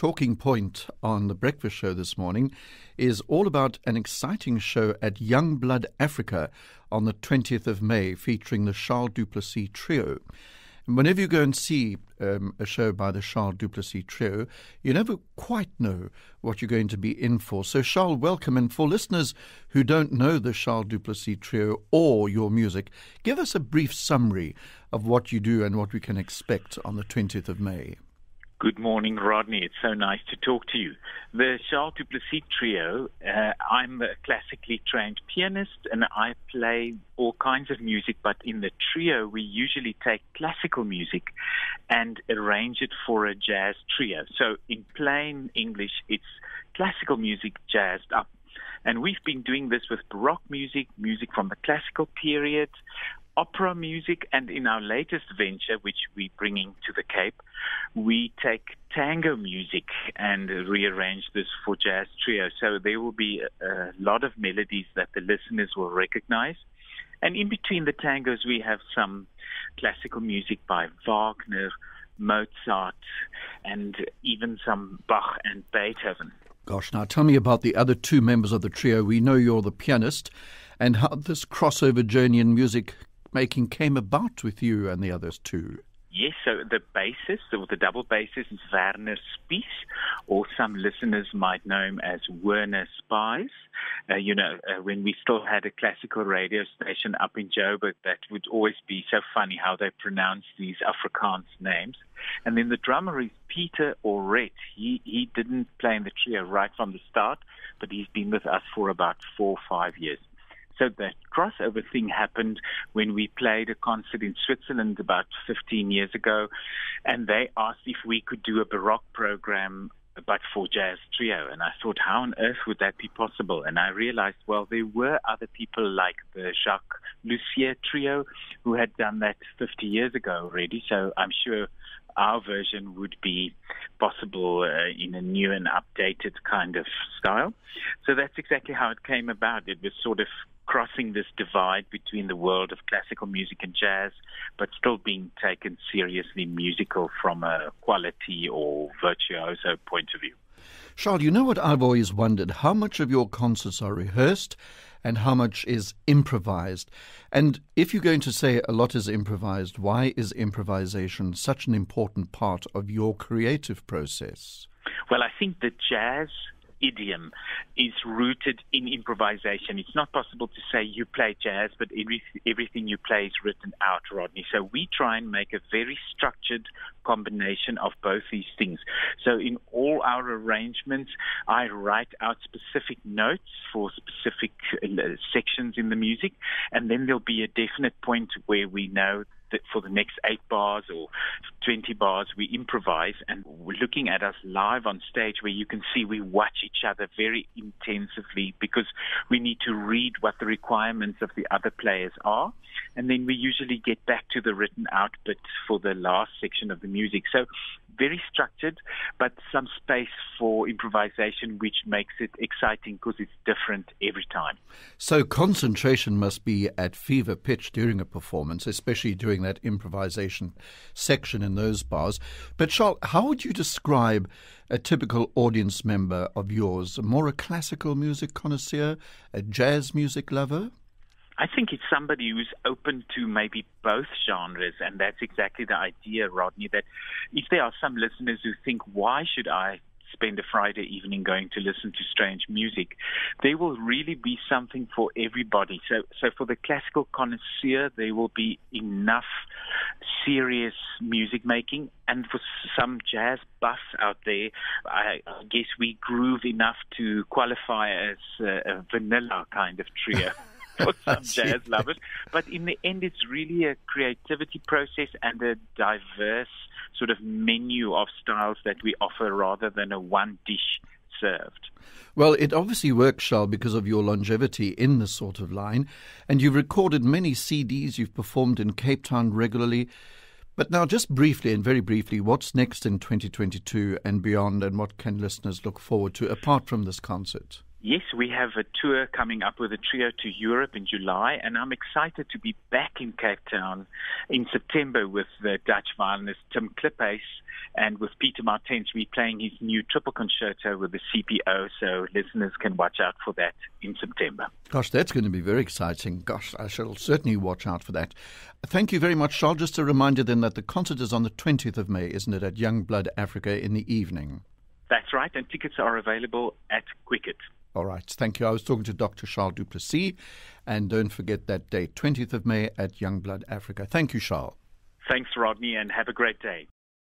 talking point on the breakfast show this morning is all about an exciting show at Young Blood Africa on the 20th of May featuring the Charl du Plessis Trio. And whenever you go and see a show by the Charl du Plessis Trio, you never quite know what you're going to be in for. So, Charl, welcome. And for listeners who don't know the Charl du Plessis Trio or your music, give us a brief summary of what you do and what we can expect on the 20th of May. Good morning, Rodney. It's so nice to talk to you. The Charl du Plessis Trio, I'm a classically trained pianist and I play all kinds of music, but in the trio we usually take classical music and arrange it for a jazz trio. So in plain English, it's classical music jazzed up. And we've been doing this with Baroque music, music from the classical period, opera music, and in our latest venture, which we're bringing to the Cape, we take tango music and rearrange this for jazz trio. So there will be a lot of melodies that the listeners will recognize. And in between the tangos, we have some classical music by Wagner, Mozart, and even some Bach and Beethoven. Gosh, now tell me about the other two members of the trio. We know you're the pianist, and how this crossover journey in music making came about with you and the others too. Yes, so the bassist, or the double bassist, is Werner Spies, or some listeners might know him as Werner Spies. When we still had a classical radio station up in Joburg, that would always be so funny how they pronounce these Afrikaans names. And then the drummer is Peter Oret. He didn't play in the trio right from the start, but he's been with us for about 4 or 5 years. So the crossover thing happened when we played a concert in Switzerland about 15 years ago, and they asked if we could do a Baroque program but for jazz trio. And I thought, how on earth would that be possible? And I realized, well, there were other people like the Jacques Lussier trio who had done that 50 years ago already, so I'm sure our version would be possible in a new and updated kind of style. So that's exactly how it came about. It was sort of crossing this divide between the world of classical music and jazz, but still being taken seriously musical from a quality or virtuoso point of view. Charl, you know what I've always wondered? How much of your concerts are rehearsed and how much is improvised? And if you're going to say a lot is improvised, why is improvisation such an important part of your creative process? Well, I think the jazz idiom is rooted in improvisation. It's not possible to say you play jazz, but everything you play is written out, Rodney. So we try and make a very structured combination of both these things. So in all our arrangements, I write out specific notes for specific sections in the music, and then there'll be a definite point where we know that for the next 8 bars or 20 bars, we improvise, and we're looking at us live on stage where you can see we watch each other very intensively because we need to read what the requirements of the other players are, and then we usually get back to the written out bit for the last section of the music. So very structured, but some space for improvisation, which makes it exciting because it's different every time. So concentration must be at fever pitch during a performance, especially during that improvisation section in those bars. But Charl, how would you describe a typical audience member of yours? More a classical music connoisseur, a jazz music lover? I think it's somebody who's open to maybe both genres, and that's exactly the idea, Rodney, that if there are some listeners who think, why should I spend a Friday evening going to listen to strange music, there will really be something for everybody. So for the classical connoisseur, there will be enough serious music making, and for some jazz buffs out there, I guess we groove enough to qualify as a vanilla kind of trio. For some jazz lovers. But in the end, it's really a creativity process and a diverse sort of menu of styles that we offer rather than a one dish served. Well, it obviously works, Charl, because of your longevity in this sort of line. And you've recorded many CDs, you've performed in Cape Town regularly. But now, just briefly and very briefly, what's next in 2022 and beyond, and what can listeners look forward to apart from this concert? Yes, we have a tour coming up with a trio to Europe in July, and I'm excited to be back in Cape Town in September with the Dutch violinist Tim Kliphuis And with Peter Martens, we're playing his new triple concerto with the CPO, so listeners can watch out for that in September. Gosh, that's going to be very exciting. Gosh, I shall certainly watch out for that. Thank you very much, Charl. Just a reminder then that the concert is on the 20th of May, isn't it, at Young Blood Africa in the evening? That's right, and tickets are available at Quicket. All right, thank you. I was talking to Dr. Charl du Plessis, and don't forget that date, 20th of May at Young Blood Africa. Thank you, Charl. Thanks, Rodney, and have a great day.